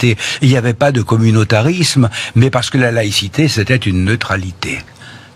laïcité. Il n'y avait pas de communautarisme, mais parce que la laïcité, c'était une neutralité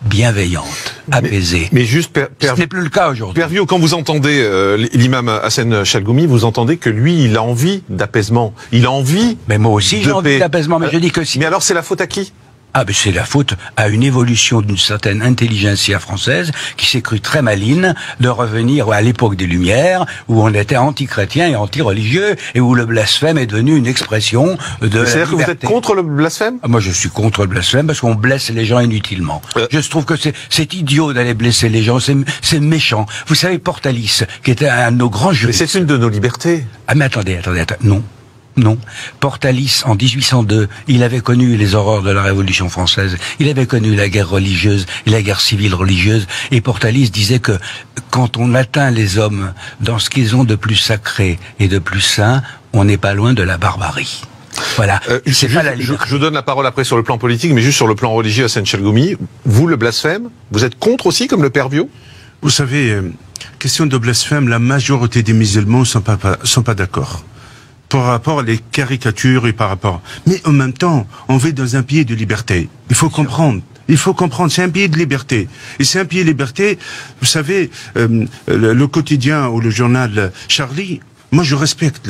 bienveillante, apaisée. Mais juste, ce n'est plus le cas aujourd'hui. Père Viaud, quand vous entendez l'imam Hassan Chalgoumi, vous entendez que lui, il a envie d'apaisement. Il a envie. Mais moi aussi, j'ai envie d'apaisement. Mais je dis que si. Mais alors, c'est la faute à qui? Ah, ben c'est la faute à une évolution d'une certaine intelligentsia française qui s'est crue très maligne de revenir à l'époque des Lumières où on était anti-chrétien et anti-religieux et où le blasphème est devenu une expression de la liberté. C'est-à-dire que vous êtes contre le blasphème? Moi, je suis contre le blasphème parce qu'on blesse les gens inutilement. Je trouve que c'est idiot d'aller blesser les gens, c'est méchant. Vous savez, Portalis, qui était un de nos grands juristes... Mais c'est une de nos libertés. Ah, mais attendez, non. Non. Portalis, en 1802, il avait connu les horreurs de la Révolution française, il avait connu la guerre religieuse et la guerre civile religieuse, et Portalis disait que quand on atteint les hommes dans ce qu'ils ont de plus sacré et de plus saint, on n'est pas loin de la barbarie. Voilà. Je donne la parole après sur le plan politique, mais juste sur le plan religieux à Hassan Chalgoumi. Vous, le blasphème, vous êtes contre aussi, comme le Père Viaud? Vous savez, question de blasphème, la majorité des musulmans sont pas d'accord. Par rapport à les caricatures et par rapport... Mais en même temps, on vit dans un pays de liberté. Il faut comprendre. Il faut comprendre, c'est un pays de liberté. Et c'est un pays de liberté, vous savez, le quotidien ou le journal Charlie... Moi, je respecte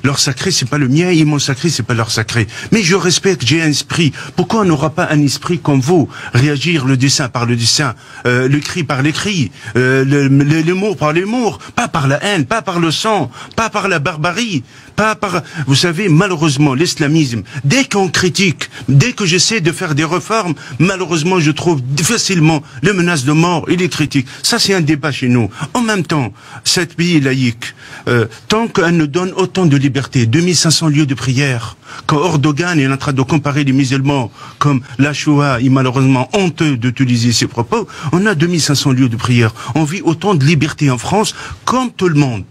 leur sacré, c'est pas le mien, et mon sacré, c'est pas leur sacré. Mais je respecte, j'ai un esprit. Pourquoi on n'aura pas un esprit comme vous? Réagir le dessin par le dessin, le cri par l'écrit, l'humour par l'humour, pas par la haine, pas par le sang, pas par la barbarie, pas par... Vous savez, malheureusement, l'islamisme, dès qu'on critique, dès que j'essaie de faire des réformes, malheureusement, je trouve facilement les menaces de mort et les critiques. Ça, c'est un débat chez nous. En même temps, cet pays laïque, tant qu'elle nous donne autant de liberté, 2500 lieux de prière, quand Erdogan est en train de comparer les musulmans comme la Shoah, est malheureusement honteux d'utiliser ces propos, on a 2500 lieux de prière. On vit autant de liberté en France comme tout le monde.